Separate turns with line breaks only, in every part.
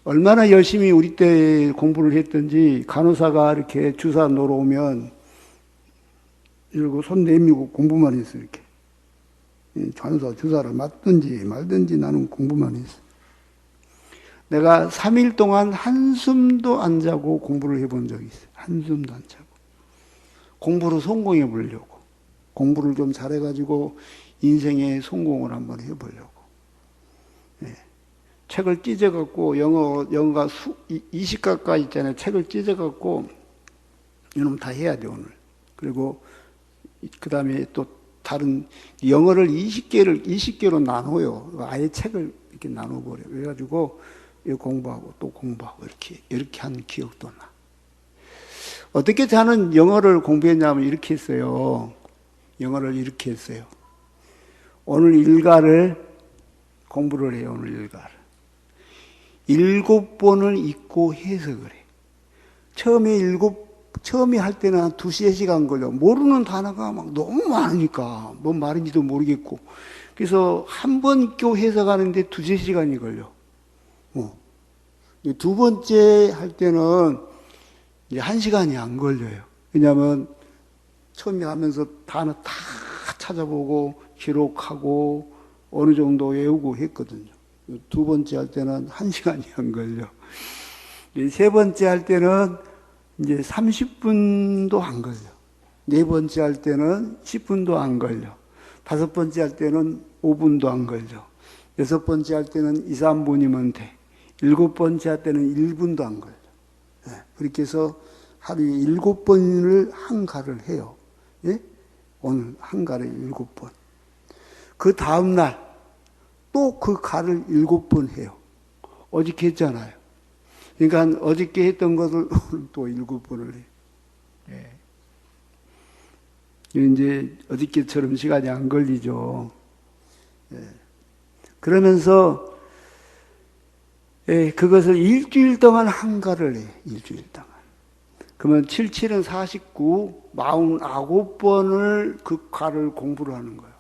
얼마나 열심히 우리 때 공부를 했던지 간호사가 이렇게 주사 놓으러 오면 이러고 손 내밀고 공부만 했어요. 이렇게. 간호사 주사를 맞든지 말든지 나는 공부만 했어요. 내가 3일 동안 한숨도 안 자고 공부를 해본 적이 있어요. 한숨도 안 자고. 공부로 성공해 보려고. 공부를 좀 잘해가지고 인생의 성공을 한번 해보려고. 예. 책을 찢어갖고, 영어가 20가까이 있잖아요. 책을 찢어갖고, 이놈 다 해야 돼, 오늘. 그리고, 그 다음에 또 다른, 영어를 20개로 나눠요. 아예 책을 이렇게 나눠버려요. 그래가지고, 공부하고 또 공부하고 이렇게 한 기억도 나. 어떻게 저는 영어를 공부했냐면 이렇게 했어요. 영어를 이렇게 했어요. 오늘 일과를 공부를 해요. 오늘 일과를. 7번을 읽고 해석을 해. 처음에 할 때는 한 2~3시간 걸려. 모르는 단어가 막 너무 많으니까 뭔 말인지도 모르겠고. 그래서 한 번 읽고 해석하는데 2~3시간이 걸려. 두 번째 할 때는 이제 1시간이 안 걸려요. 왜냐하면 처음에 하면서 단어 다 찾아보고 기록하고 어느 정도 외우고 했거든요. 두 번째 할 때는 1시간이 안 걸려. 세 번째 할 때는 이제 30분도 안 걸려. 네 번째 할 때는 10분도 안 걸려. 다섯 번째 할 때는 5분도 안 걸려. 여섯 번째 할 때는 2~3분이면 돼. 일곱 번째 할 때는 1분도 안 걸려. 그렇게 해서 하루에 7번을 한가를 해요. 예? 오늘 한가를 7번. 그 다음날 또 그 가를 7번 해요. 어저께 했잖아요. 그러니까 어저께 했던 것을 오늘 또 7번을 해요. 예. 이제 어저께처럼 시간이 안 걸리죠. 예. 그러면서 그것을 일주일 동안 한가를 해. 일주일 동안. 그러면 77은 49, 49번을 그 가를 공부를 하는 거예요.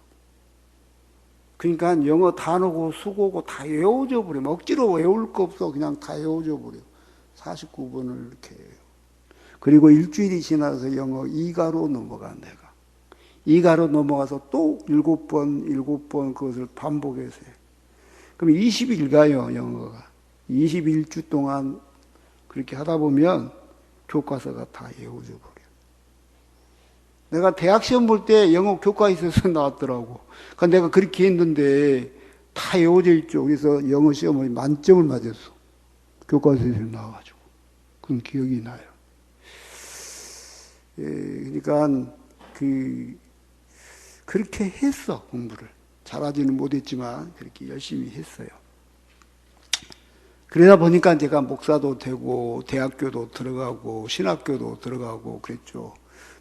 그러니까 영어 단어고 수고고 다 외워져 버려. 억지로 외울 거 없어. 그냥 다 외워져 버려. 49번을 이렇게 해요. 그리고 일주일이 지나서 영어 2가로 넘어가, 내가. 2가로 넘어가서 또 7번 그것을 반복해서 해요. 그럼 20일 가요, 영어가. 21주 동안 그렇게 하다 보면 교과서가 다 외워져 버려. 내가 대학 시험 볼 때 영어 교과서에서 나왔더라고. 그러니까 내가 그렇게 했는데 다 외워져 있죠. 그래서 영어 시험을 만점을 맞았어. 교과서에서 나와가지고. 그런 기억이 나요. 그러니까 그렇게 했어, 공부를. 잘하지는 못했지만 그렇게 열심히 했어요. 그러다 보니까 제가 목사도 되고 대학교도 들어가고 신학교도 들어가고 그랬죠.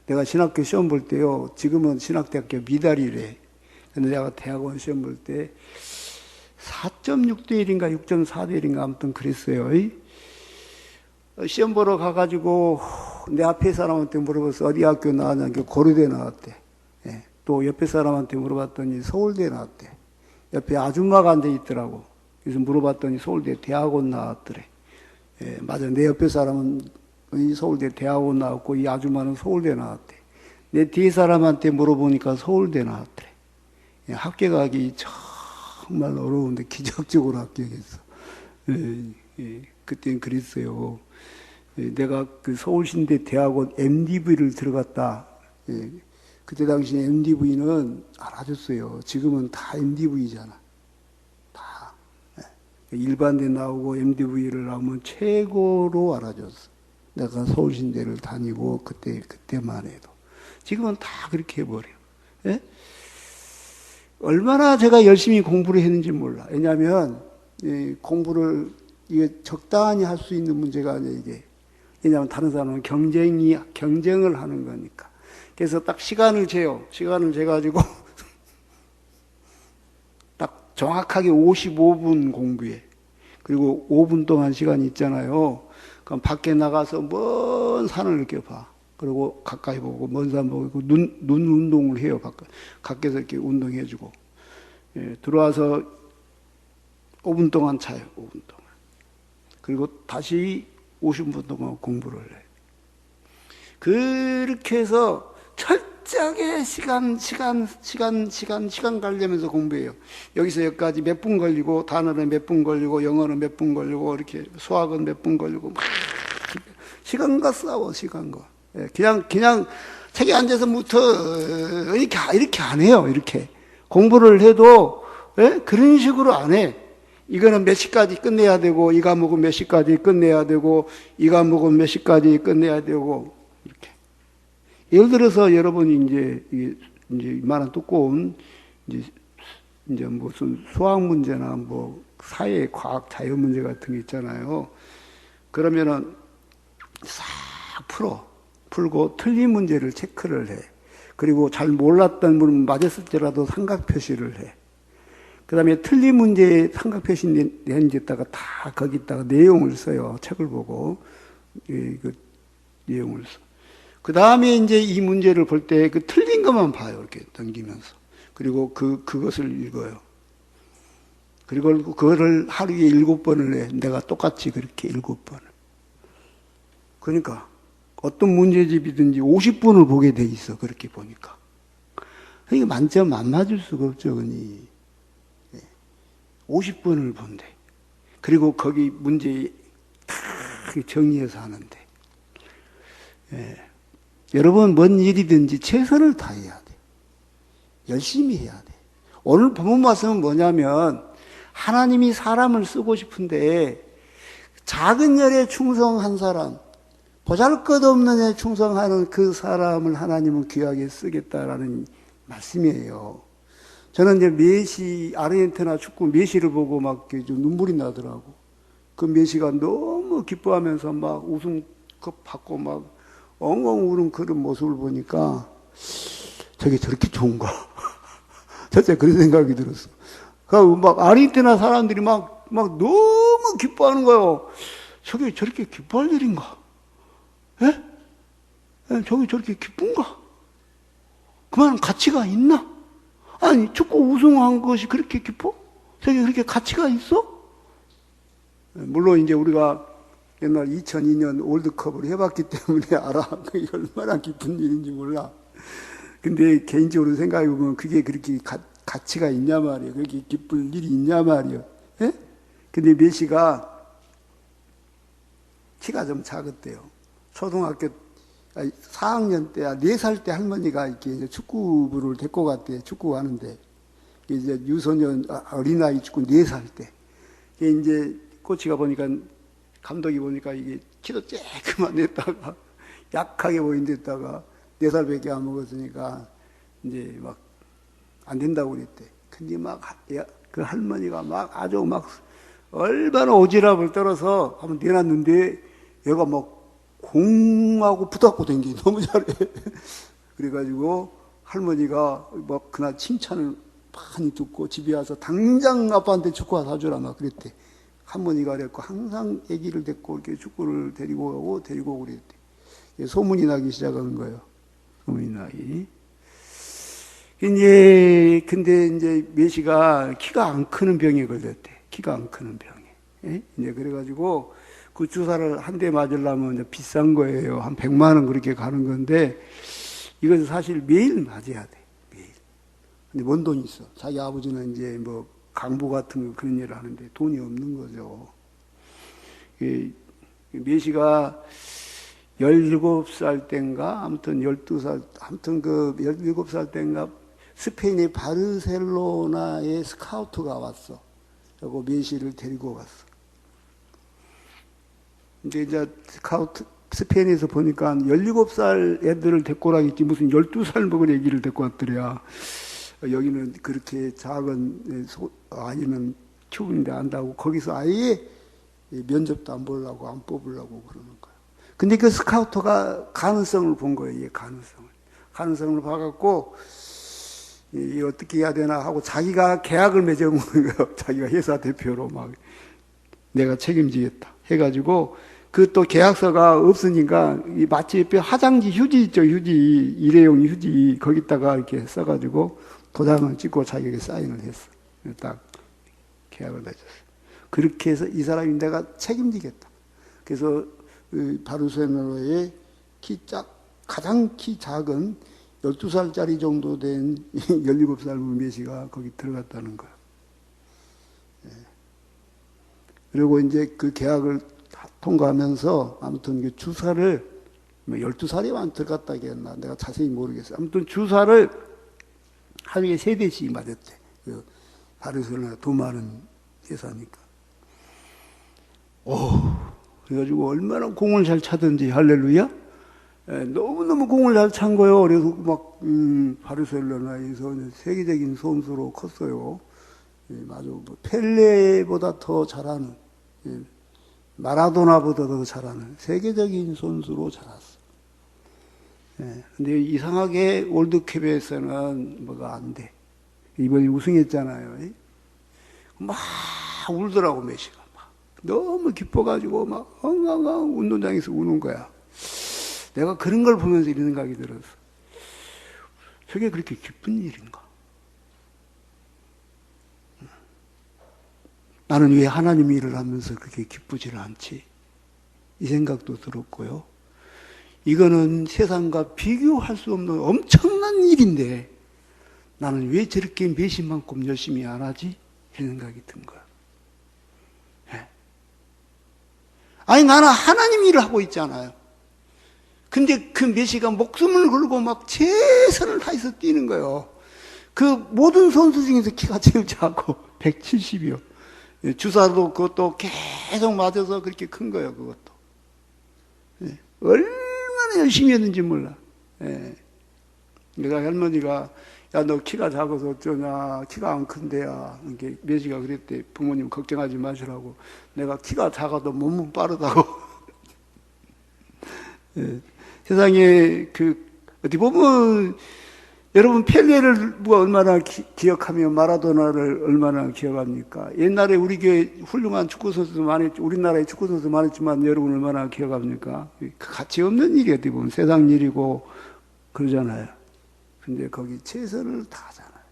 내가 신학교 시험 볼 때요. 지금은 신학대학교 미달이래. 근데 내가 대학원 시험 볼 때 4.6대 1인가 6.4대 1인가 아무튼 그랬어요. 시험 보러 가가지고 내 앞에 사람한테 물어봤어. 어디 학교 나왔냐? 고려대 나왔대. 또 옆에 사람한테 물어봤더니 서울대 나왔대. 옆에 아줌마가 앉아 있더라고. 그래서 물어봤더니 서울대 대학원 나왔더래. 맞아. 내 옆에 사람은 서울대 대학원 나왔고 이 아줌마는 서울대 나왔대. 내 뒤에 사람한테 물어보니까 서울대 나왔더래. 학교 가기 정말 어려운데 기적적으로 합격했어. 그때는 그랬어요. 내가 그 서울신대 대학원 MDV를 들어갔다. 그때 당시 MDV는 알아줬어요. 지금은 다 MDV잖아. 다. 일반대 나오고 MDV를 나오면 최고로 알아줬어. 내가 서울신대를 다니고 그때만 해도. 지금은 다 그렇게 해버려. 예? 얼마나 제가 열심히 공부를 했는지 몰라. 왜냐하면 공부를 이게 적당히 할 수 있는 문제가 아니야, 이게. 왜냐하면 다른 사람은 경쟁을 하는 거니까. 그래서 딱 시간을 재요. 시간을 재가지고 딱 정확하게 55분 공부해. 그리고 5분 동안 시간이 있잖아요. 그럼 밖에 나가서 먼 산을 이렇게 봐. 그리고 가까이 보고 먼 산 보고 눈 운동을 해요. 밖에서 이렇게 운동해주고. 들어와서 5분 동안 자요. 5분 동안. 그리고 다시 50분 동안 공부를 해. 그렇게 해서 철저하게 시간 가려면서 공부해요. 여기서 여기까지 몇 분 걸리고, 단어는 몇 분 걸리고, 영어는 몇 분 걸리고, 이렇게 수학은 몇 분 걸리고, 막 시간과 싸워, 시간과. 예, 그냥 책에 앉아서부터 이렇게 안 해요. 이렇게 공부를 해도 예? 그런 식으로 안 해. 이거는 몇 시까지 끝내야 되고, 이 과목은 몇 시까지 끝내야 되고, 이 과목은 몇 시까지 끝내야 되고, 이렇게. 예를 들어서 여러분이 이제 이만한 두꺼운, 이제 무슨 수학 문제나 뭐, 사회, 과학, 자연 문제 같은 게 있잖아요. 그러면은 싹 풀고 틀린 문제를 체크를 해. 그리고 잘 몰랐던 부분 맞았을지라도 삼각 표시를 해. 그 다음에 틀린 문제에 삼각 표시 낸 데다가 다 거기다가 내용을 써요. 책을 보고. 그 내용을 써. 그 다음에 이제 이 문제를 볼 때 그 틀린 것만 봐요. 이렇게 넘기면서. 그리고 그것을 읽어요. 그리고 그거를 하루에 7번을 해. 내가 똑같이 그렇게 7번을. 그러니까 어떤 문제집이든지 50분을 보게 돼 있어. 그렇게 보니까. 그러니까 만점 안 맞을 수가 없죠. 50분을 본대. 그리고 거기 문제 다 정리해서 하는데. 예. 여러분, 뭔 일이든지 최선을 다해야 돼. 열심히 해야 돼. 오늘 본문 말씀은 뭐냐면, 하나님이 사람을 쓰고 싶은데, 작은 일에 충성한 사람, 보잘것없는 일에 충성하는 그 사람을 하나님은 귀하게 쓰겠다라는 말씀이에요. 저는 이제 메시, 아르헨티나 축구 메시를 보고 막 좀 눈물이 나더라고. 그 메시가 너무 기뻐하면서 막 우승컵 받고 막 엉엉 우는 그런 모습을 보니까 저게 저렇게 좋은가? 진짜 그런 생각이 들었어. 그 막 아르헨티나 사람들이 막 너무 기뻐하는 거예요. 저게 저렇게 기뻐할 일인가? 예? 저게 저렇게 기쁜가? 그만한 가치가 있나? 아니, 축구 우승한 것이 그렇게 기뻐? 저게 그렇게 가치가 있어? 물론 이제 우리가 옛날 2002년 월드컵을 해봤기 때문에 알아. 그게 얼마나 기쁜 일인지 몰라. 근데 개인적으로 생각해보면 그게 그렇게 가치가 있냐 말이에요. 그렇게 기쁠 일이 있냐 말이에요. 예? 근데 메시가 키가 좀 작았대요. 초등학교 4학년 때, 4살 때 할머니가 이렇게 축구부를 데리고 갔대. 축구 하는데. 이제 유소년, 어린아이 축구 4살 때. 이제 코치가 보니까, 감독이 보니까 이게 키도 쬐그만 했다가, 약하게 보인 데다가 4살밖에 안 먹었으니까, 이제 막, 안 된다고 그랬대. 근데 막, 그 할머니가 막 아주 막, 얼마나 오지랖을 떨어서 한번 내놨는데, 얘가 막, 공하고 붙었고 댕기 너무 잘해. 그래가지고 할머니가 막 그날 칭찬을 많이 듣고 집에 와서 당장 아빠한테 축구 사주라 막 그랬대. 할머니가 그랬고 항상 아기를 데리고 이렇게 축구를 데리고 가고 데리고 그랬대. 소문이 나기 시작하는 거예요. 소문이 나기. 근데 이제 메시가 키가 안 크는 병에 걸렸대. 키가 안 크는 병에. 예? 이제 그래가지고 그 주사를 한 대 맞으려면 이제 비싼 거예요. 한 100만 원 그렇게 가는 건데, 이것은 사실 매일 맞아야 돼. 매일. 근데 뭔 돈이 있어. 자기 아버지는 이제 뭐 강부 같은 거 그런 일을 하는데 돈이 없는 거죠. 메시가 17살 땐가, 아무튼 12살, 아무튼 그 17살 땐가 스페인의 바르셀로나에 스카우트가 왔어. 그리고 메시를 데리고 갔어. 근데 이제 스페인에서 보니까 17살 애들을 데리고 오라겠지 무슨 12살 먹은 애기를 데리고 왔더래야. 여기는 그렇게 작은 아이는 키우는데 안다고 거기서 아예 면접도 안 보려고 안 뽑으려고 그러는 거예요. 근데 그 스카우터가 가능성을 본 거예요. 이 가능성을 봐갖고 이 어떻게 해야 되나 하고 자기가 계약을 맺어본 거예요. 자기가 회사 대표로 막 내가 책임지겠다 해가지고 그 또 계약서가 없으니까 마치 옆에 화장지 휴지 있죠. 일회용 휴지 거기다가 이렇게 써가지고 도장을 찍고 자기에게 사인을 했어. 딱 계약을 맺었어. 그렇게 해서 이 사람이 내가 책임지겠다. 그래서 바르셀로나의 가장 키 작은 12살짜리 정도 된 17살 메시가 거기 들어갔다는 거야. 그리고 이제 그 계약을 통과하면서 아무튼 그 주사를 12살에만 들어갔다겠나 내가 자세히 모르겠어요. 아무튼 주사를 하루에 3대씩 맞았대. 그 바르셀로나 돈 많은 회사니까. 그래가지고 얼마나 공을 잘 차든지 할렐루야. 너무너무 공을 잘 찬 거예요. 그래서 막 바르셀로나에서 세계적인 선수로 컸어요. 맞아. 펠레보다 더 잘하는, 마라도나보다 더 잘하는 세계적인 선수로 자랐어. 근데 이상하게 월드컵에서는 뭐가 안 돼. 이번에 우승했잖아요. 막 울더라고, 메시가. 막 너무 기뻐가지고 막 엉엉엉 운동장에서 우는 거야. 내가 그런 걸 보면서 이런 생각이 들었어. 저게 그렇게 기쁜 일인가? 나는 왜 하나님 일을 하면서 그렇게 기쁘지를 않지? 이 생각도 들었고요. 이거는 세상과 비교할 수 없는 엄청난 일인데 나는 왜 저렇게 매시만큼 열심히 안 하지? 이런 생각이 든 거야. 아니 나는 하나님 일을 하고 있잖아요. 근데 그 메시가 목숨을 걸고 막 최선을 다해서 뛰는 거예요. 그 모든 선수 중에서 키가 제일 작고 170이요. 주사도 그것도 계속 맞아서 그렇게 큰 거예요. 그것도. 얼마나 열심히 했는지 몰라. 내가 할머니가 야 너 키가 작아서 어쩌냐, 키가 안 큰데야. 이렇게 메시가 그랬대. 부모님 걱정하지 마시라고. 내가 키가 작아도 몸은 빠르다고. 세상에 어디 보면 여러분 펠레를 누가 얼마나 기억하며 마라도나를 얼마나 기억합니까? 옛날에 우리 교회 훌륭한 축구 선수도 많았지, 우리나라에 축구 선수 많았지만 여러분 얼마나 기억합니까? 가치 없는 일이 어디 보면 세상 일이고 그러잖아요. 근데 거기 최선을 다하잖아요.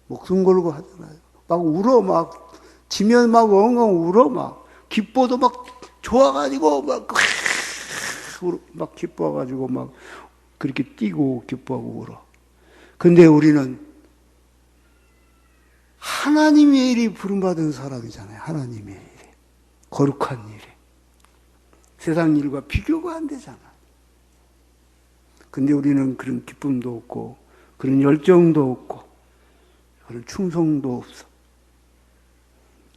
목숨 걸고 하잖아요. 막 울어, 막 지면 막 엉엉 울어, 막 기뻐도 막 좋아가지고 막 기뻐가지고 막 그렇게 뛰고 기뻐하고 울어. 근데 우리는 하나님의 일이 부름받은 사람이잖아요. 하나님의 일이. 거룩한 일이. 세상 일과 비교가 안 되잖아. 근데 우리는 그런 기쁨도 없고, 그런 열정도 없고, 그런 충성도 없어.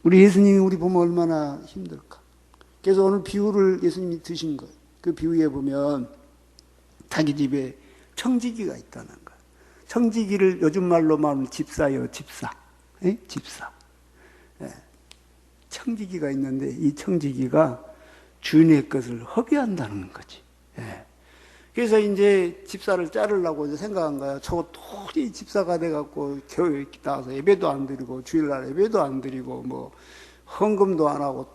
우리 예수님이 우리 보면 얼마나 힘들까. 그래서 오늘 비유를 예수님이 드신 거예요. 그 비유에 보면 자기 집에 청지기가 있다는 거예요. 청지기를 요즘 말로 말하면 집사요, 집사. 집사. 청지기가 있는데 이 청지기가 주인의 것을 허비한다는 거지. 그래서 이제 집사를 자르려고 이제 생각한 거야. 저거 도저히 집사가 돼갖고 교회 나와서 예배도 안 드리고 주일날 예배도 안 드리고 뭐 헌금도 안 하고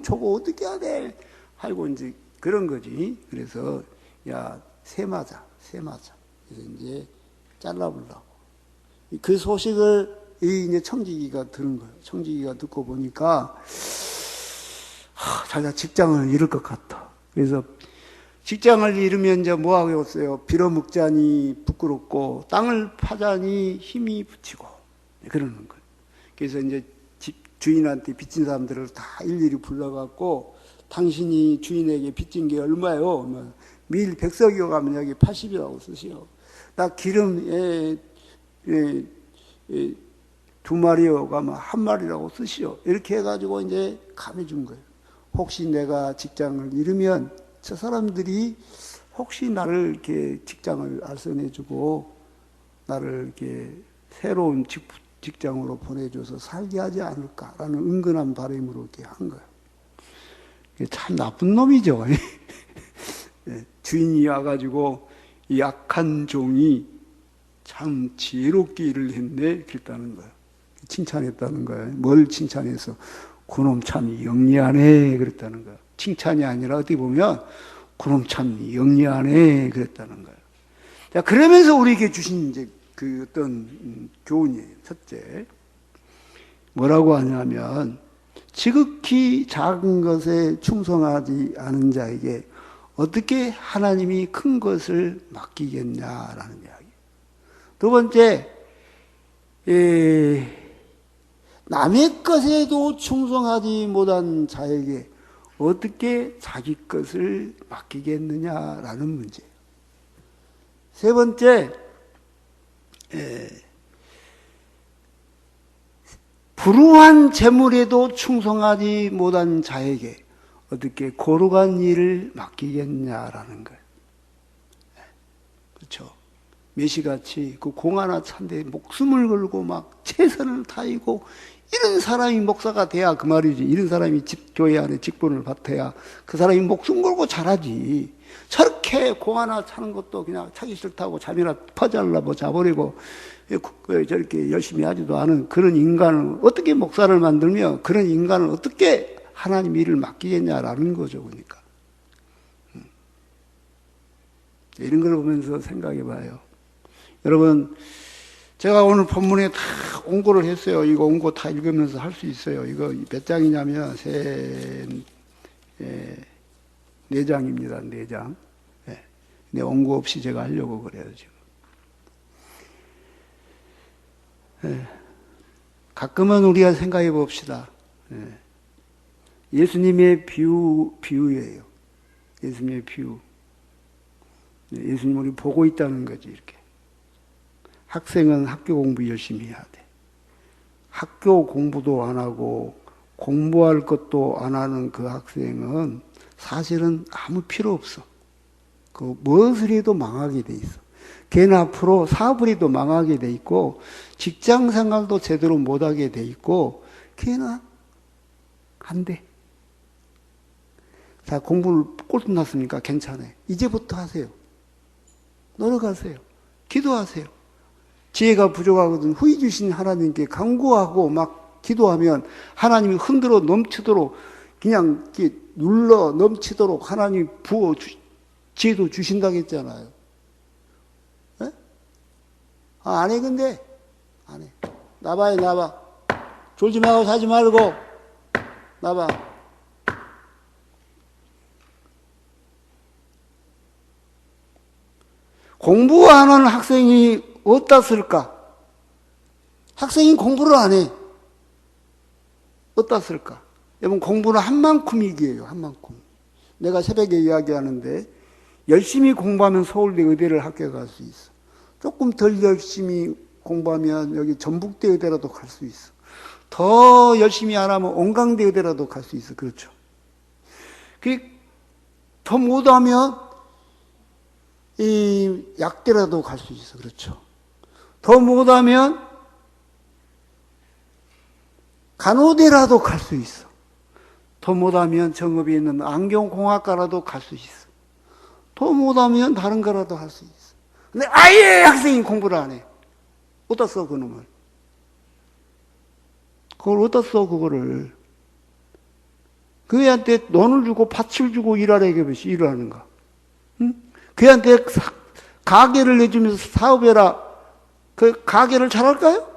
저거 어떻게 해야 돼? 하고 이제 그런 거지. 그래서 야 세마자. 그래서 이제 잘라보려고. 그 소식을 이제 청지기가 들은 거예요. 청지기가 듣고 보니까 자기가 직장을 잃을 것 같다. 그래서 직장을 잃으면 이제 뭐 하겠어요? 빌어먹자니 부끄럽고 땅을 파자니 힘이 붙이고 그러는 거예요. 그래서 이제 주인한테 빚진 사람들을 다 일일이 불러갖고 당신이 주인에게 빚진 게 얼마요? 밀 100석이요 가면 여기 80이라고 쓰시오. 나 기름 2마리요 가면 1마리라고 쓰시오. 이렇게 해가지고 이제 감해준 거예요. 혹시 내가 직장을 잃으면 저 사람들이 혹시 나를 이렇게 직장을 알선해주고 나를 이렇게 새로운 직장으로 보내줘서 살게 하지 않을까라는 은근한 바람으로 이렇게 한 거예요. 참 나쁜 놈이죠. 주인이 와가지고 약한 종이 참 지혜롭게 일을 했네 그랬다는 거예요. 칭찬했다는 거예요. 뭘 칭찬해서 그놈 참 영리하네 그랬다는 거예요. 칭찬이 아니라 어떻게 보면 그놈 참 영리하네 그랬다는 거예요. 자, 그러면서 우리에게 주신 이제 그 어떤 교훈이에요. 첫째, 뭐라고 하냐면 지극히 작은 것에 충성하지 않은 자에게 어떻게 하나님이 큰 것을 맡기겠냐라는 이야기. 두 번째, 남의 것에도 충성하지 못한 자에게 어떻게 자기 것을 맡기겠느냐라는 문제예요. 세 번째, 불우한 재물에도 충성하지 못한 자에게 어떻게 거룩한 일을 맡기겠냐라는 거예요. 그렇죠. 메시같이 그 공 하나 찬데 목숨을 걸고 막 최선을 다하고 이런 사람이 목사가 돼야 그 말이지. 이런 사람이 교회 안에 직분을 맡아야 그 사람이 목숨 걸고 잘하지. 저렇게 공 하나 차는 것도 그냥 차기 싫다고 잠이나 퍼잘라 자버리고 저렇게 열심히 하지도 않은 그런 인간을 어떻게 목사를 만들며 그런 인간을 어떻게 하나님 일을 맡기겠냐라는 거죠. 그러니까 이런 걸 보면서 생각해 봐요. 여러분, 제가 오늘 본문에 다 온고를 했어요. 이거 온고 다 읽으면서 할 수 있어요. 이거 몇 장이냐면 네 장입니다. 네 장. 네, 온고 없이 제가 하려고 그래요, 지금. 가끔은 우리가 생각해 봅시다. 예수님의 비유예요. 예수님의 비유. 예수님 우리 보고 있다는 거지, 이렇게. 학생은 학교 공부 열심히 해야 돼. 학교 공부도 안 하고 공부할 것도 안 하는 그 학생은 사실은 아무 필요 없어. 그 무엇을 해도 망하게 돼 있어. 걔는 앞으로 사업을 해도 망하게 돼 있고 직장 생활도 제대로 못하게 돼 있고 걔는 안 돼. 자, 공부를 꼴등났으니까 괜찮아요. 이제부터 하세요. 노력하세요. 기도하세요. 지혜가 부족하거든 후히 주신 하나님께 간구하고 막 기도하면 하나님이 흔들어 넘치도록 그냥 이렇게 눌러 넘치도록 하나님이 지혜도 주신다고 했잖아요. 네? 안 해, 근데? 안 해. 나봐요, 나봐. 졸지 말고 자지 말고. 나봐. 공부하는 학생이 어디다 쓸까? 학생이 공부를 안 해. 어디다 쓸까? 여러분, 공부는 한 만큼이기예요, 한 만큼. 내가 새벽에 이야기하는데, 열심히 공부하면 서울대 의대를 합격할 수 있어. 조금 덜 열심히 공부하면 여기 전북대 의대라도 갈 수 있어. 더 열심히 안 하면 온강대 의대라도 갈 수 있어. 그렇죠. 더 못하면 이 약대라도 갈 수 있어. 그렇죠. 더 못하면 간호대라도 갈 수 있어. 더 못하면 정읍에 있는 안경공학과라도 갈 수 있어. 더 못하면 다른 거라도 할 수 있어. 근데 아예 학생이 공부를 안 해. 어디다 써, 그놈을? 그걸 어디다 써, 그거를? 그 애한테 돈을 주고 밭을 주고 일하라, 이게 무슨 일을 하는가? 응? 그 애한테 가게를 내주면서 사업해라. 그 가게를 잘할까요?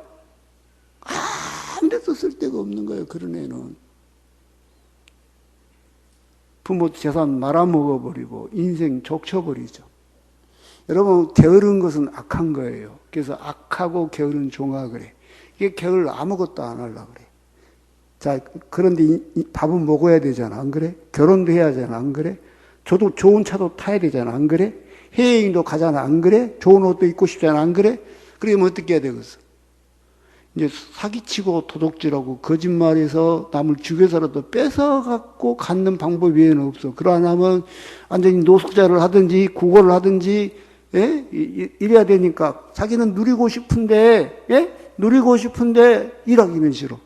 아무 데도 쓸 데가 없는 거예요, 그런 애는. 부모 재산 말아먹어버리고 인생 족쳐버리죠. 여러분, 게으른 것은 악한 거예요. 그래서 악하고 게으른 종아 그래. 이게 게을러 아무것도 안 하려고 그래. 자, 그런데 밥은 먹어야 되잖아, 안 그래? 결혼도 해야 되잖아, 안 그래? 저도 좋은 차도 타야 되잖아, 안 그래? 해외여행도 가잖아, 안 그래? 좋은 옷도 입고 싶잖아, 안 그래? 그러면 어떻게 해야 되겠어? 이제 사기치고 도둑질하고 거짓말해서 남을 죽여서라도 뺏어갖고 갖는 방법 외에는 없어. 그러나면 완전히 노숙자를 하든지 구걸을 하든지, 예? 이래야 되니까 자기는 누리고 싶은데, 예? 누리고 싶은데 일하기는 싫어.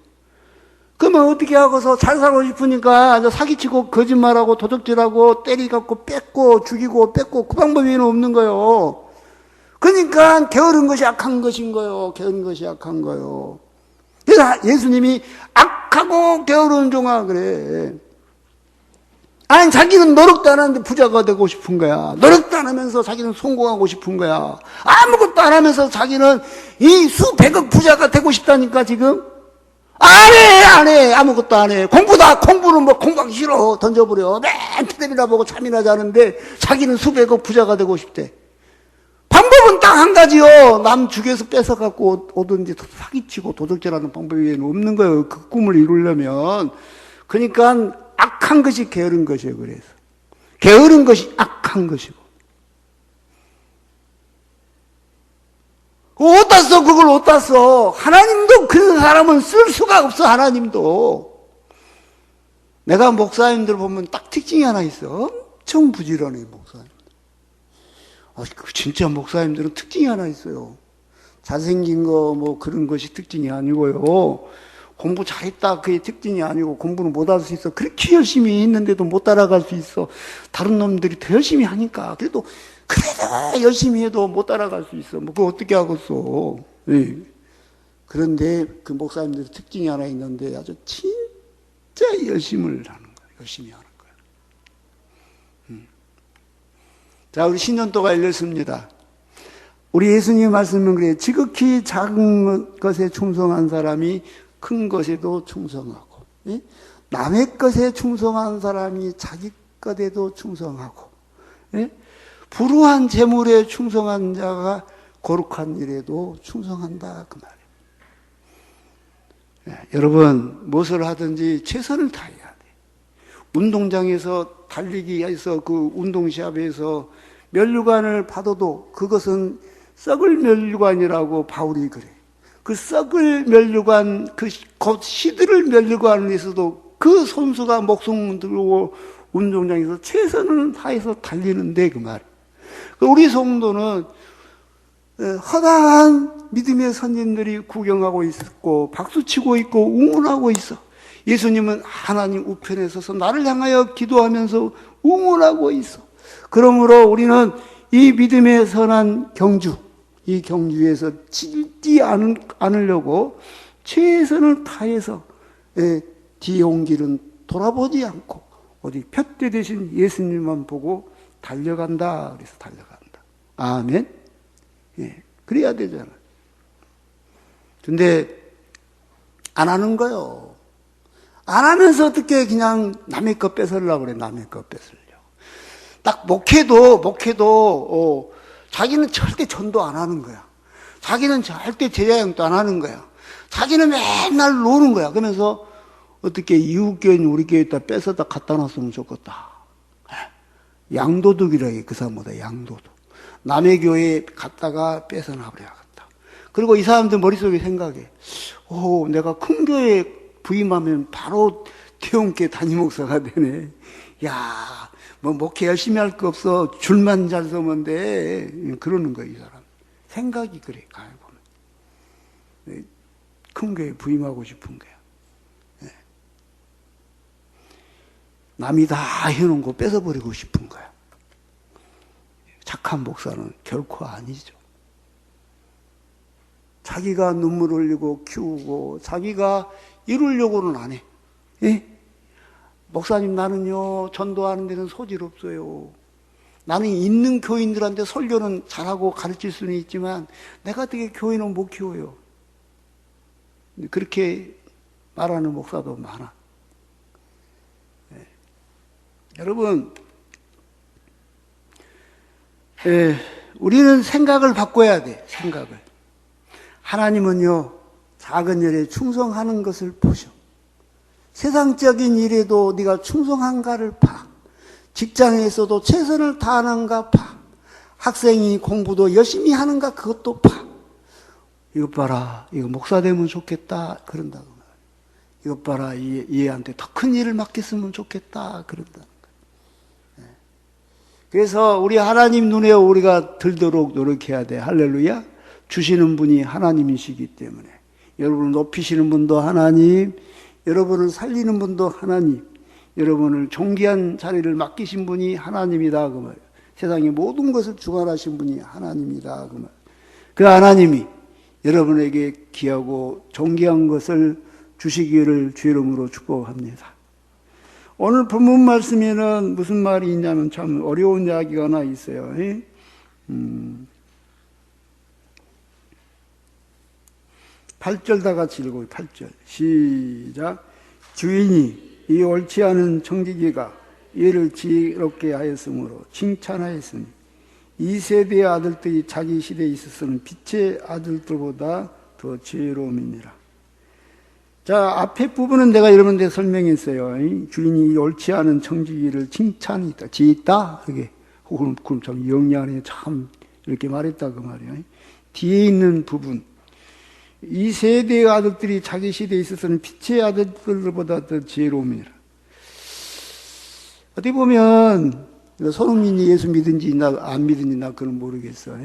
그러면 어떻게 하고서 잘 살고 싶으니까 사기치고 거짓말하고 도둑질하고 때리갖고 뺏고 죽이고 뺏고 그 방법 외에는 없는 거예요. 그러니까 게으른 것이 악한 것인 거예요. 게으른 것이 악한 거예요. 그래서 예수님이 악하고 게으른 종아 그래. 아니, 자기는 노력도 안 하는데 부자가 되고 싶은 거야. 노력도 안 하면서 자기는 성공하고 싶은 거야. 아무것도 안 하면서 자기는 이 수백억 부자가 되고 싶다니까, 지금. 안 해. 아무것도 안 해. 공부는 뭐 공부하기 싫어. 던져버려. 맨 텔레비나 보고 잠이나 자는데 자기는 수백억 부자가 되고 싶대. 방법은 딱 한 가지요. 남 죽여서 뺏어갖고 오든지 사기치고 도적질하는 방법이 외에는 없는 거예요. 그 꿈을 이루려면. 그러니까 악한 것이 게으른 것이에요. 그래서. 게으른 것이 악한 것이고. 어디다 써? 그걸 어디다 써? 하나님도 그 사람은 쓸 수가 없어. 하나님도. 내가 목사님들 보면 딱 특징이 하나 있어. 엄청 부지런해 목사님. 진짜 목사님들은 특징이 하나 있어요. 잘생긴 거 뭐 그런 것이 특징이 아니고요. 공부 잘했다 그게 특징이 아니고 공부는 못할 수 있어. 그렇게 열심히 했는데도 못 따라갈 수 있어. 다른 놈들이 더 열심히 하니까. 그래도 열심히 해도 못 따라갈 수 있어. 뭐 그거 어떻게 하겠어. 네. 그런데 그 목사님들의 특징이 하나 있는데 아주 진짜 열심을 하는 거예요. 열심히 하는 거예요. 자, 우리 신년도가 열렸습니다. 우리 예수님의 말씀은 그래요. 지극히 작은 것에 충성한 사람이 큰 것에도 충성하고, 남의 것에 충성한 사람이 자기 것에도 충성하고, 불우한 재물에 충성한 자가 거룩한 일에도 충성한다 그 말이에요. 여러분 무엇을 하든지 최선을 다해야 돼. 운동장에서 달리기에서 그 운동시합에서 면류관을 받아도 그것은 썩을 면류관이라고 바울이 그래. 그 썩을 면류관, 곧 시들을 면류관에서도 그 선수가 목숨 들고 운동장에서 최선을 다해서 달리는데 그 말. 우리 성도는 허다한 믿음의 선진들이 구경하고 있고 박수치고 있고 응원하고 있어. 예수님은 하나님 우편에 서서 나를 향하여 기도하면서 응원하고 있어. 그러므로 우리는 이 믿음의 선한 경주, 이 경주에서 찔지 않으려고 최선을 다해서 뒤에 온 길은 돌아보지 않고 어디 푯대 대신 예수님만 보고 달려간다. 그래서 달려간다. 아멘. 그래야 되잖아. 근데 안 하는 거요. 안 하면서 어떻게 그냥 남의 것 뺏으려고 그래. 남의 것 뺏으려고. 딱 목회도 자기는 절대 전도 안 하는 거야. 자기는 절대 제자형도 안 하는 거야. 자기는 맨날 노는 거야. 그러면서 어떻게 이웃교회는 우리 교회에다 뺏어다 갖다 놨으면 좋겠다. 양도둑이라 해. 그 사람보다 양도둑. 남의 교회에 갔다가 뺏어놔버려야겠다. 그리고 이 사람들 머릿속에 생각해. 내가 큰 교회에 부임하면 바로 태용교회 담임목사가 되네. 야, 뭐 목회 열심히 할 거 없어. 줄만 잘 서면 돼. 그러는 거야, 이 사람. 생각이 그래, 가만 보면. 큰 교회에 부임하고 싶은 거야. 남이 다 해놓은 거 뺏어버리고 싶은 거야. 착한 목사는 결코 아니죠. 자기가 눈물 흘리고 키우고 자기가 이루려고는 안 해. 목사님 나는요 전도하는 데는 소질 없어요. 나는 있는 교인들한테 설교는 잘하고 가르칠 수는 있지만 내가 어떻게 교인은 못 키워요. 그렇게 말하는 목사도 많아. 여러분, 우리는 생각을 바꿔야 돼. 생각을. 하나님은요 작은 일에 충성하는 것을 보셔. 세상적인 일에도 네가 충성한가를 봐. 직장에서도 최선을 다하는가 봐. 학생이 공부도 열심히 하는가 그것도 봐. 이것 봐라, 이거 목사 되면 좋겠다 그런다고 말이야. 이것 봐라, 얘한테 더 큰 일을 맡겼으면 좋겠다 그런다. 그래서 우리 하나님 눈에 우리가 들도록 노력해야 돼. 할렐루야. 주시는 분이 하나님이시기 때문에 여러분을 높이시는 분도 하나님, 여러분을 살리는 분도 하나님, 여러분을 존귀한 자리를 맡기신 분이 하나님이다 그 말이에요. 세상의 모든 것을 주관하신 분이 하나님이다 그 말이에요. 그 하나님이 여러분에게 귀하고 존귀한 것을 주시기를 주 이름으로 축복합니다. 오늘 본문 말씀에는 무슨 말이 있냐면 참 어려운 이야기가 하나 있어요. 8절 다 같이 읽어요. 8절 시작. 주인이 이 옳지 않은 청지기가 얘를 지혜롭게 하였으므로 칭찬하였으니 이 세대의 아들들이 자기 시대에 있어서는 빛의 아들들보다 더 지혜로움이니라. 자, 앞에 부분은 내가 여러분한테 설명했어요. 주인이 옳지 않은 청지기를 칭찬했다. 지혜있다. 이게 그럼 참 영리하네. 참 이렇게 말했다 그 말이에요. 뒤에 있는 부분. 이 세대의 아들들이 자기 시대에 있어서는 빛의 아들들보다 더 지혜로움이라. 어떻게 보면 손흥민이 예수 믿은지 안 믿은지 나 그건 모르겠어.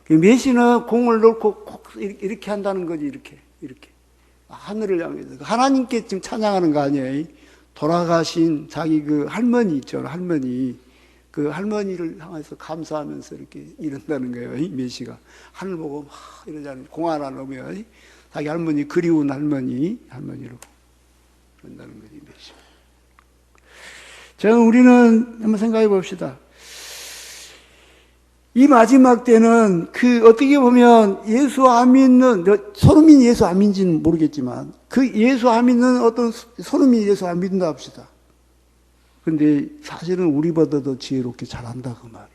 메시는 공을 넣고 꼭 이렇게 한다는 거지. 이렇게 하늘을 향해서 하나님께 지금 찬양하는 거 아니에요. 돌아가신 자기 그 할머니 있죠. 할머니. 그 할머니를 향해서 감사하면서 이렇게 이런다는 거예요. 메시가 하늘 보고 막 이러잖아요. 공 하나 넣으면 자기 할머니 그리운 할머니로 그런다는 거지. 메시. 자, 우리는 한번 생각해 봅시다. 이 마지막 때는 어떻게 보면 예수 안 믿는, 손흥민 예수 안 믿는지는 모르겠지만, 예수 안 믿는 어떤 손흥민 예수 안 믿는다 합시다. 근데 사실은 우리보다 더 지혜롭게 잘한다 그 말이에요.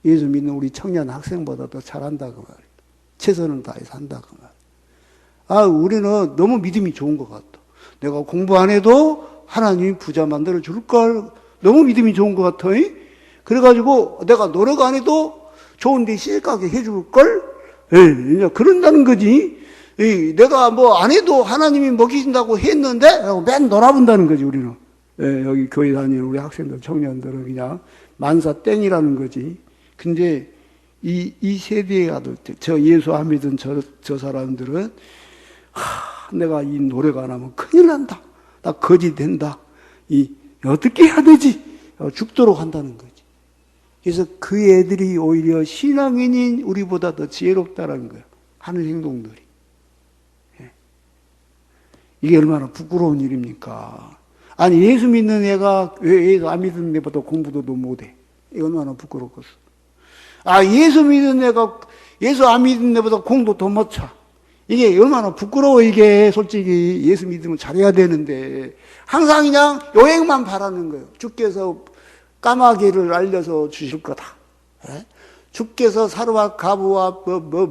예수 믿는 우리 청년 학생보다 더 잘한다 그 말이에요. 최선을 다해서 한다 그 말이에요. 우리는 너무 믿음이 좋은 것 같다. 내가 공부 안 해도 하나님이 부자 만들어 줄 걸. 너무 믿음이 좋은 것 같아. 그래가지고 내가 노력 안 해도 좋은데 시집가게 해줄 걸. 그런다는 거지. 내가 뭐 안 해도 하나님이 먹이신다고 했는데 맨 놀아본다는 거지 우리는. 여기 교회 다니는 우리 학생들, 청년들은 그냥 만사 땡이라는 거지. 근데 이 세대의 아들들, 저 예수 안 믿은 저 사람들은 내가 이 노력 안 하면 큰일 난다. 나 거지 된다. 어떻게 해야 되지? 죽도록 한다는 거지. 그래서 그 애들이 오히려 신앙인인 우리보다 더 지혜롭다라는 거예요. 하는 행동들이. 이게 얼마나 부끄러운 일입니까? 아니, 예수 믿는 애가 왜 예수 안 믿는 애보다 공부도 더 못해? 이게 얼마나 부끄럽겠어. 예수 믿는 애가 예수 안 믿는 애보다 공도 더 못 차. 이게 얼마나 부끄러워, 이게. 솔직히 예수 믿으면 잘해야 되는데. 항상 그냥 요행만 바라는 거예요. 주께서 까마귀를 알려서 주실 거다. 주께서 사르와 가부와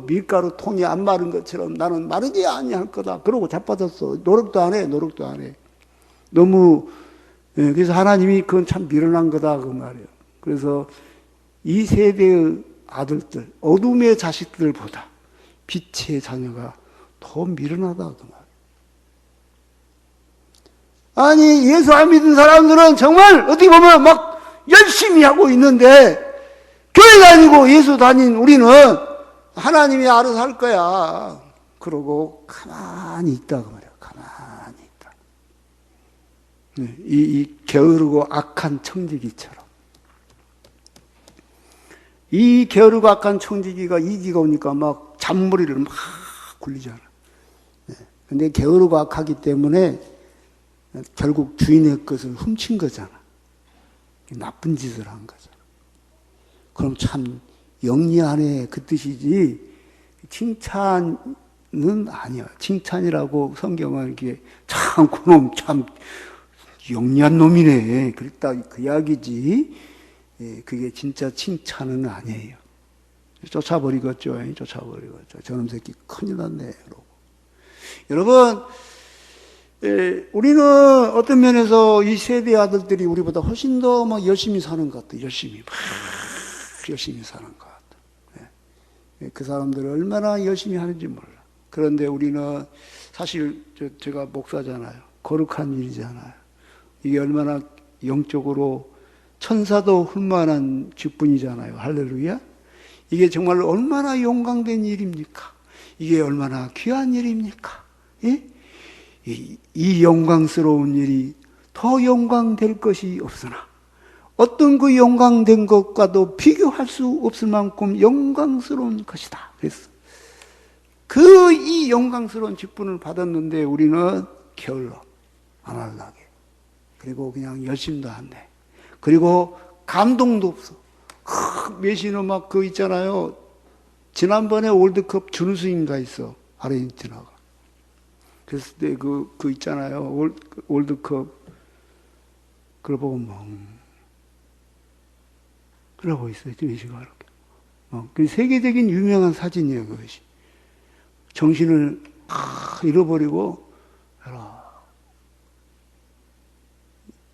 밀가루 통이 안 마른 것처럼 나는 마르지 아니할 거다. 그러고 자빠졌어. 노력도 안 해. 너무, 그래서 하나님이 그건 참 미련한 거다. 그 말이에요. 그래서 이 세대의 아들들, 어둠의 자식들보다 빛의 자녀가 더 미련하다. 그 말이에요. 아니, 예수 안 믿은 사람들은 정말 어떻게 보면 막 열심히 하고 있는데, 교회 다니고 예수 다닌 우리는 하나님이 알아서 할 거야. 그러고 가만히 있다. 그 말이에요. 가만히 있다. 이 게으르고 악한 청지기처럼. 이 게으르고 악한 청지기가 이기가 오니까 막 잔머리를 막 굴리잖아. 근데 게으르고 악하기 때문에 결국 주인의 것을 훔친 거잖아. 나쁜 짓을 한 거잖아. 그럼 참 영리하네 그 뜻이지 칭찬은 아니야. 칭찬이라고 성경은 이렇게 참 그놈 참 영리한 놈이네 그랬다 그 이야기지. 그게 진짜 칭찬은 아니에요. 쫓아버리겠죠. 저놈 새끼 큰일 났네. 그러고. 여러분, 우리는 어떤 면에서 이 세대 아들들이 우리보다 훨씬 더 막 열심히 사는 것 같아. 열심히 사는 것 같아. 그 사람들은 얼마나 열심히 하는지 몰라. 그런데 우리는 사실 제가 목사잖아요. 거룩한 일이잖아요. 이게 얼마나 영적으로 천사도 훌만한 직분이잖아요. 할렐루야. 이게 정말 얼마나 영광된 일입니까? 이게 얼마나 귀한 일입니까? 예? 이 영광스러운 일이 더 영광될 것이 없으나 어떤 그 영광된 것과도 비교할 수 없을 만큼 영광스러운 것이다. 그래서 이 영광스러운 직분을 받았는데 우리는 게을러 안 하려게. 그리고 그냥 열심도 안 해. 그리고 감동도 없어. 메시는 막 있잖아요. 지난번에 월드컵 준우승인가 있어. 아르헨티나가. 그랬을 때 그 있잖아요. 월드컵. 그걸 보고 그러고 있어요. 지금 그 세계적인 유명한 사진이에요, 그것이. 정신을 잃어버리고,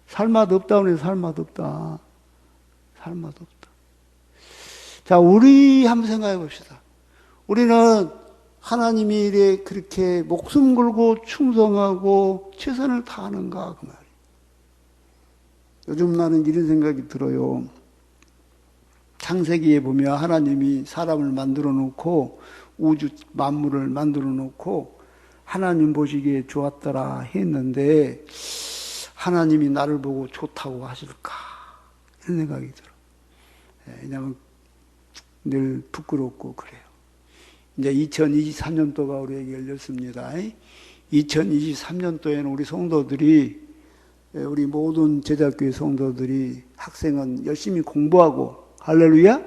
살맛 없다, 그래서 살맛 없다. 살맛 없다. 자, 우리 한번 생각해 봅시다. 우리는 하나님이 이래 그렇게 목숨 걸고 충성하고 최선을 다하는가, 그 말이에요. 요즘 나는 이런 생각이 들어요. 창세기에 보면 하나님이 사람을 만들어 놓고 우주 만물을 만들어 놓고 하나님 보시기에 좋았더라 했는데 하나님이 나를 보고 좋다고 하실까? 이런 생각이 들어. 왜냐하면 늘 부끄럽고 그래요. 이제 2023년도가 우리에게 열렸습니다. 2023년도에는 우리 성도들이 우리 모든 제자교회 성도들이 학생은 열심히 공부하고 할렐루야?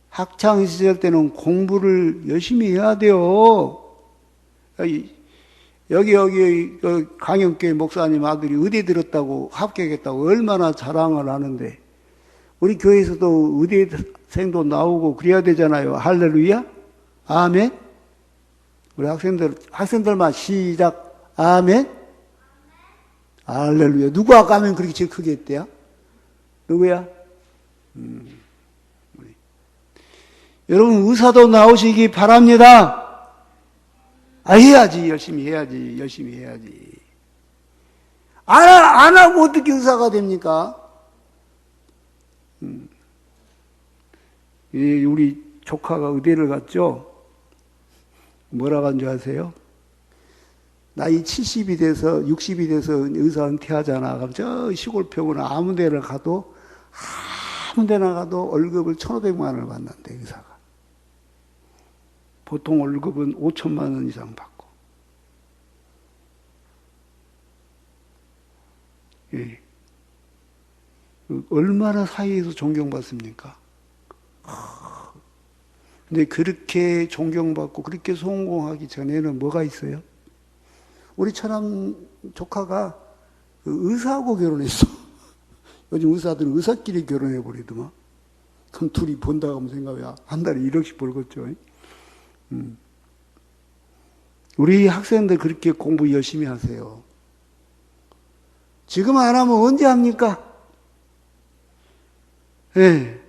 학창 시절 때는 공부를 열심히 해야 돼요. 여기 강영교회 목사님 아들이 의대 들었다고 합격했다고 얼마나 자랑을 하는데 우리 교회에서도 의대생도 나오고 그래야 되잖아요. 할렐루야? 아멘? 우리 학생들만 시작. 아멘? 할렐루야. 누가 가면 그렇게 제일 크게 했대요? 누구야? 여러분, 의사도 나오시기 바랍니다. 해야지. 열심히 해야지. 열심히 해야지. 안 하고 어떻게 의사가 됩니까? 우리 조카가 의대를 갔죠? 뭐라고 한 줄 아세요? 나이 70이 돼서 60이 돼서 의사 은퇴하잖아. 그럼 저 시골 병원 아무 데나 가도 월급을 1,500만 원을 받는데 의사가. 보통 월급은 5천만 원 이상 받고. 예. 얼마나 사회에서 존경받습니까? 근데 그렇게 존경받고 그렇게 성공하기 전에는 뭐가 있어요? 우리 처남 조카가 의사하고 결혼했어. 요즘 의사들은 의사끼리 결혼해버리더만. 그럼 둘이 본다고 하면 생각해. 한 달에 1억씩 벌겠죠. 우리 학생들 그렇게 공부 열심히 하세요. 지금 안 하면 언제 합니까? 예.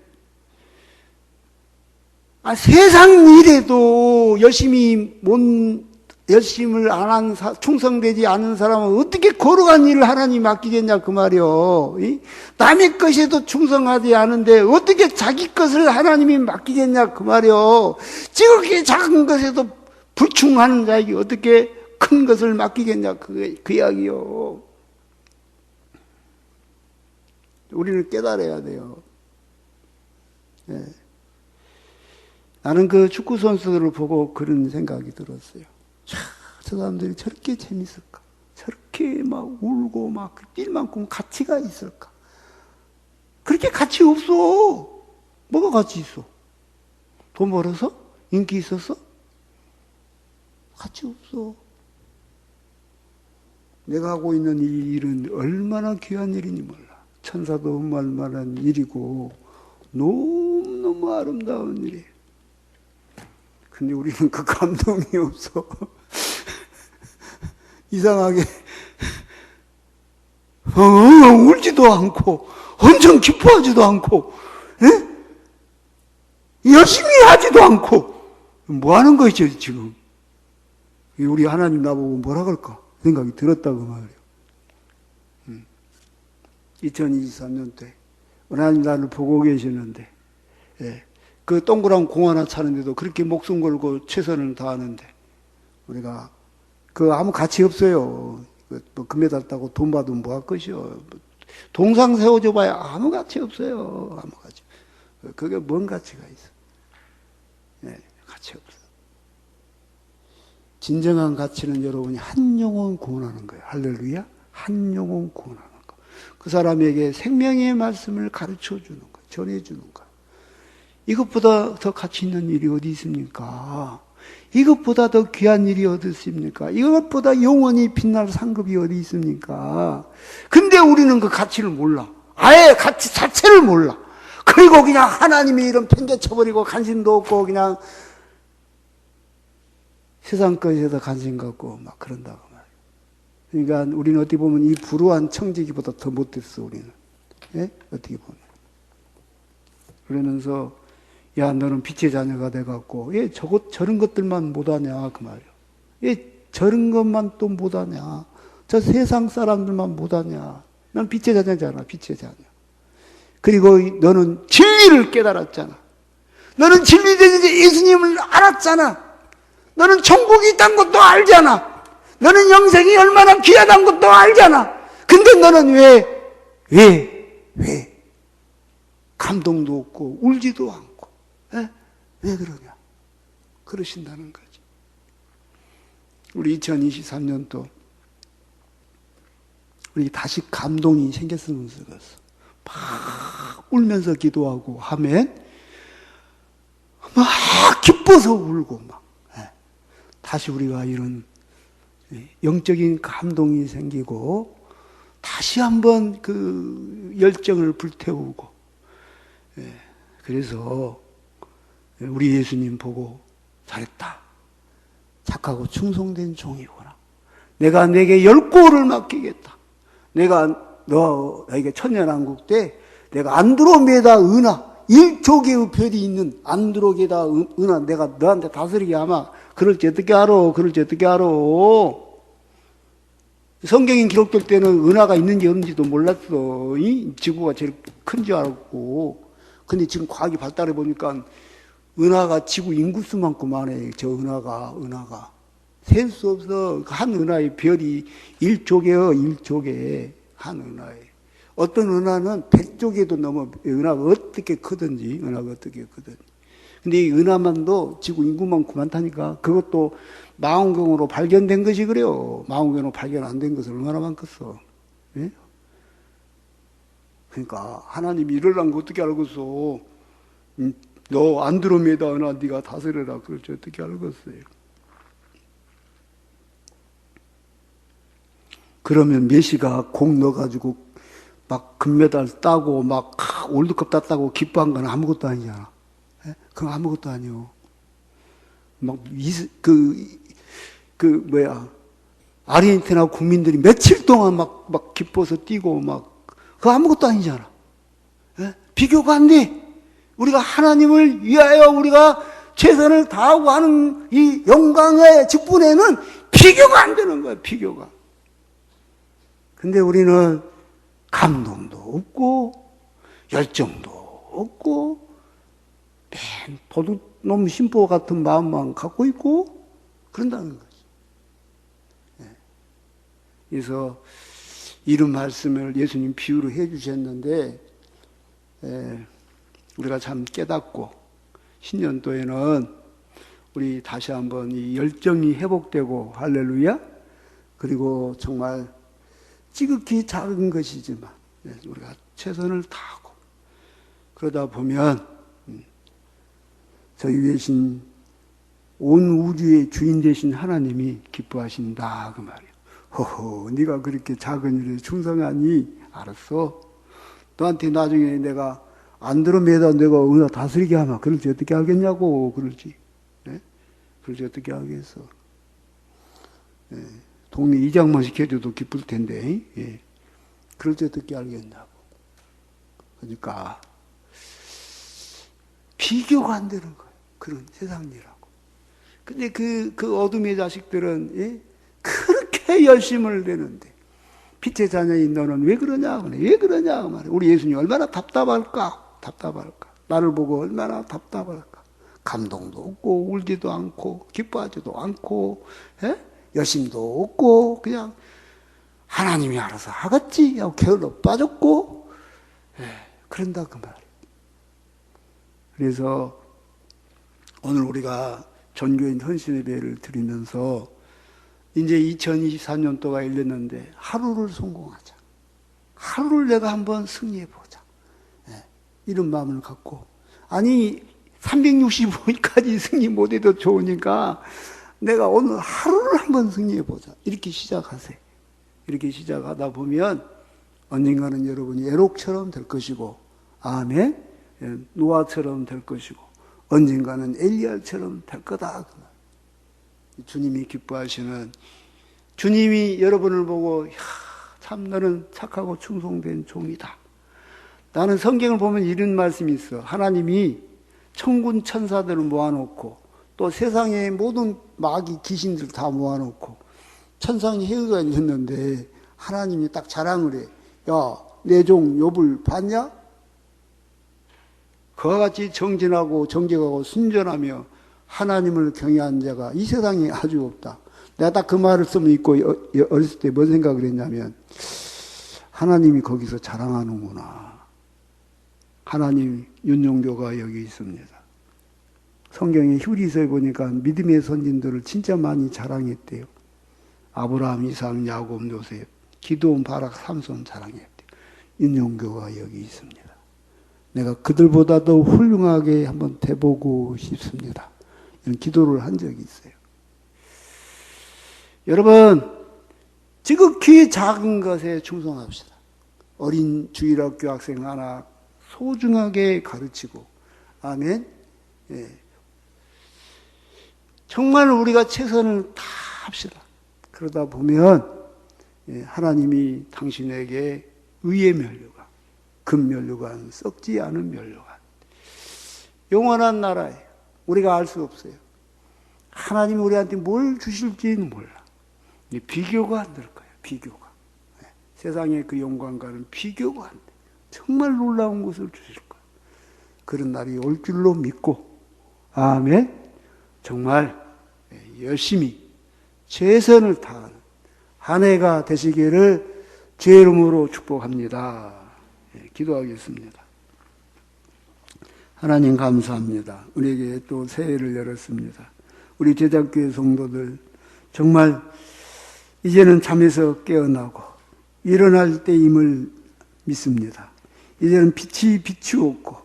세상 일에도 열심을 안 한, 충성되지 않은 사람은 어떻게 거룩한 일을 하나님 맡기겠냐, 그 말이요. 남의 것에도 충성하지 않은데 어떻게 자기 것을 하나님이 맡기겠냐, 그 말이요. 지극히 작은 것에도 불충하는 자에게 어떻게 큰 것을 맡기겠냐, 그 이야기요. 우리는 깨달아야 돼요. 예. 나는 그 축구 선수들을 보고 그런 생각이 들었어요. 저 사람들이 저렇게 재밌을까? 저렇게 막 울고 막 뛸 만큼 가치가 있을까? 그렇게 가치 없어. 뭐가 가치 있어? 돈 벌어서? 인기 있어서? 가치 없어. 내가 하고 있는 이 일은 얼마나 귀한 일인지 몰라. 천사도 흠모할 만한 일이고 너무너무 아름다운 일이에요. 근데 우리는 그 감동이 없어. 이상하게 울지도 않고 엄청 기뻐하지도 않고 열심히 하지도 않고 뭐 하는 거죠 지금? 우리 하나님 나보고 뭐라 그럴까 생각이 들었다고 말이에요. 2023년 때 하나님 나를 보고 계시는데 그 동그란 공 하나 차는데도 그렇게 목숨 걸고 최선을 다하는데 우리가 아무 가치 없어요. 뭐 금메달 따고 돈 받으면 뭐 할 것이요. 동상 세워줘 봐야 아무 가치 없어요. 아무 가치. 그게 뭔 가치가 있어? 가치 없어. 진정한 가치는 여러분이 한 영혼 구원하는 거예요. 할렐루야. 한 영혼 구원하는 거. 그 사람에게 생명의 말씀을 가르쳐 주는 거, 전해 주는 거. 이것보다 더 가치 있는 일이 어디 있습니까? 이것보다 더 귀한 일이 어디 있습니까? 이것보다 영원히 빛날 상급이 어디 있습니까? 근데 우리는 그 가치를 몰라. 아예 가치 자체를 몰라. 그리고 그냥 하나님이 이런 팽개쳐버리고 관심도 없고 그냥 세상 것에다 관심 갖고 막 그런다고 말이에요. 그러니까 우리는 어떻게 보면 이 불우한 청지기보다 더 못됐어, 우리는. 예? 어떻게 보면. 그러면서 야, 너는 빛의 자녀가 돼갖고, 예, 저런 것들만 못하냐, 그 말이요. 예, 저런 것만 또 못하냐. 저 세상 사람들만 못하냐. 난 빛의 자녀잖아, 빛의 자녀. 그리고 너는 진리를 깨달았잖아. 너는 진리된 예수님을 알았잖아. 너는 천국이 있다는 것도 알잖아. 너는 영생이 얼마나 귀하다는 것도 알잖아. 근데 너는 왜? 감동도 없고, 울지도 않고. 에? 왜 그러냐? 그러신다는 거지. 우리 2023년도 우리 다시 감동이 생겼으면 좋겠어. 막 울면서 기도하고 하면 막 기뻐서 울고 막 다시 우리가 이런 영적인 감동이 생기고 다시 한번 그 열정을 불태우고 그래서 우리 예수님 보고 잘했다. 착하고 충성된 종이구나. 내가 내게 10골을 맡기겠다. 내가 너에게 천년왕국 때 내가 안드로메다 은하 1조개의 별이 있는 안드로메다 은하 내가 너한테 다스리게 아마 그럴지 어떻게 알아? 그럴지 어떻게 알아? 성경에 기록될 때는 은하가 있는지 없는지도 몰랐어. 이 지구가 제일 큰 줄 알았고. 근데 지금 과학이 발달해 보니까 은하가 지구 인구수만큼 해. 저 은하가. 셀 수 없어. 한 은하의 별이 1조개요, 1조개. 한 은하에. 어떤 은하는 100조개도 넘어. 은하가 어떻게 크든지. 근데 이 은하만도 지구 인구만큼 많다니까. 그것도 망원경으로 발견된 것이 그래요. 망원경으로 발견 안 된 것을 얼마나 많겠어. 예? 그러니까 하나님이 이러려는 거 어떻게 알겠어. 너 안드로메다 은하 네가 다스려라. 그렇지 어떻게 알겠어요. 그러면 메시가 공 넣어가지고 막 금메달 따고 막 월드컵 땄다고 기뻐한 건 아무것도 아니잖아. 예? 그건 아무것도 아니요. 막 아르헨티나 국민들이 며칠 동안 막 기뻐서 뛰고 그거 아무것도 아니잖아. 예? 비교가 안 돼. 우리가 하나님을 위하여 우리가 최선을 다하고 하는 이 영광의 직분에는 비교가 안 되는 거야, 비교가. 근데 우리는 감동도 없고, 열정도 없고, 맨 도둑놈 심보 같은 마음만 갖고 있고, 그런다는 거지. 그래서 이런 말씀을 예수님 비유로 해 주셨는데 우리가 참 깨닫고 신년도에는 우리 다시 한번 이 열정이 회복되고 할렐루야. 그리고 정말 지극히 작은 것이지만 우리가 최선을 다하고 그러다 보면 저희 계신 온 우주의 주인 되신 하나님이 기뻐하신다 그 말이에요. 허허, 네가 그렇게 작은 일에 충성하니 알았어. 너한테 나중에 내가 안드로메다 내가 은하 다스리게 하면 그럴지 어떻게 하겠냐고 그럴지. 예? 그럴지 어떻게 하겠어. 예. 동네 이장만 시켜줘도 기쁠 텐데. 예. 그럴지 어떻게 알겠냐고. 그러니까 비교가 안 되는 거예요. 그런 세상 일하고. 근데 그 어둠의 자식들은 예? 그렇게 열심을 내는데 빛의 자녀인 너는 왜 그러냐? 왜 그러냐? 말이야. 우리 예수님 얼마나 답답할까? 나를 보고 얼마나 답답할까? 감동도 없고 울지도 않고 기뻐하지도 않고 열심도 없고 그냥 하나님이 알아서 하겠지 하고 게을러 빠졌고 그런다 그 말이에요. 그래서 오늘 우리가 전교인 헌신예배를 드리면서 이제 2024년도가 열렸는데 하루를 성공하자. 하루를 내가 한번 승리해보자. 이런 마음을 갖고 아니 365일까지 승리 못해도 좋으니까 내가 오늘 하루를 한번 승리해보자. 이렇게 시작하세요. 이렇게 시작하다 보면 언젠가는 여러분이 에녹처럼 될 것이고, 아멘, 노아처럼 될 것이고, 언젠가는 엘리야처럼 될 거다. 주님이 기뻐하시는, 주님이 여러분을 보고 참 너는 착하고 충성된 종이다. 나는 성경을 보면 이런 말씀이 있어. 하나님이 천군 천사들을 모아놓고 또 세상의 모든 마귀 귀신들 다 모아놓고 천상의 회의가 있었는데 하나님이 딱 자랑을 해. 야, 내 종 욥을 봤냐? 그와 같이 정진하고 정직하고 순전하며 하나님을 경외한 자가 이 세상에 아주 없다. 내가 딱 그 말씀을 읽고 어렸을 때 뭔 생각을 했냐면, 하나님이 거기서 자랑하는구나. 하나님 윤종교가 여기 있습니다. 성경의 휴리서에 보니까 믿음의 선진들을 진짜 많이 자랑했대요. 아브라함, 이삭, 야곱, 요셉, 기드온, 바락, 삼손 자랑했대요. 윤종교가 여기 있습니다. 내가 그들보다 더 훌륭하게 한번 돼보고 싶습니다. 이런 기도를 한 적이 있어요. 여러분, 지극히 작은 것에 충성합시다. 어린 주일학교 학생 하나 소중하게 가르치고, 아멘. 예. 정말 우리가 최선을 다합시다. 그러다 보면 하나님이 당신에게 의의 면류관, 금면류관, 썩지 않은 면류관, 영원한 나라에 우리가 알 수 없어요. 하나님이 우리한테 뭘 주실지는 몰라. 비교가 안 될 거예요. 비교가. 세상의 그 영광과는 비교가 안 돼. 정말 놀라운 것을 주실 거예요. 그런 날이 올 줄로 믿고, 아멘. 정말 열심히 최선을 다하는 한 해가 되시기를 주의 이름으로 축복합니다. 기도하겠습니다. 하나님 감사합니다. 우리에게 또 새해를 열었습니다. 우리 제작교회 성도들 정말 이제는 잠에서 깨어나고 일어날 때임을 믿습니다. 이제는 빛이 비추었고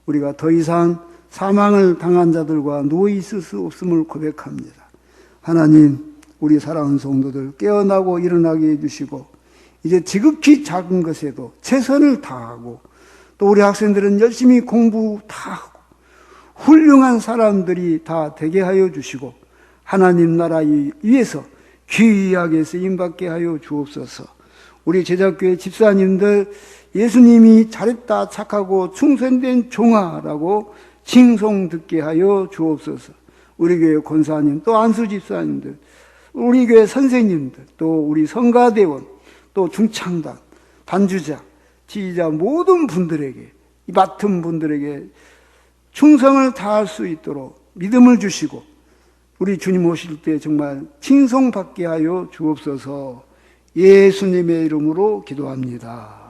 우리가 더 이상 사망을 당한 자들과 누워 있을 수 없음을 고백합니다. 하나님, 우리 사랑하는 성도들 깨어나고 일어나게 해주시고 이제 지극히 작은 것에도 최선을 다하고 또 우리 학생들은 열심히 공부 다 하고 훌륭한 사람들이 다 되게 하여 주시고 하나님 나라 위에서 귀하게 쓰임받게 하여 주옵소서. 우리 제작교회 집사님들 예수님이 잘했다 착하고 충성된 종아라고 칭송 듣게 하여 주옵소서. 우리 교회 권사님 또 안수 집사님들, 우리 교회 선생님들, 또 우리 성가대원, 또 중창단, 반주자, 지휘자 모든 분들에게, 이 맡은 분들에게 충성을 다할 수 있도록 믿음을 주시고 우리 주님 오실 때 정말 칭송받게 하여 주옵소서. 예수님의 이름으로 기도합니다.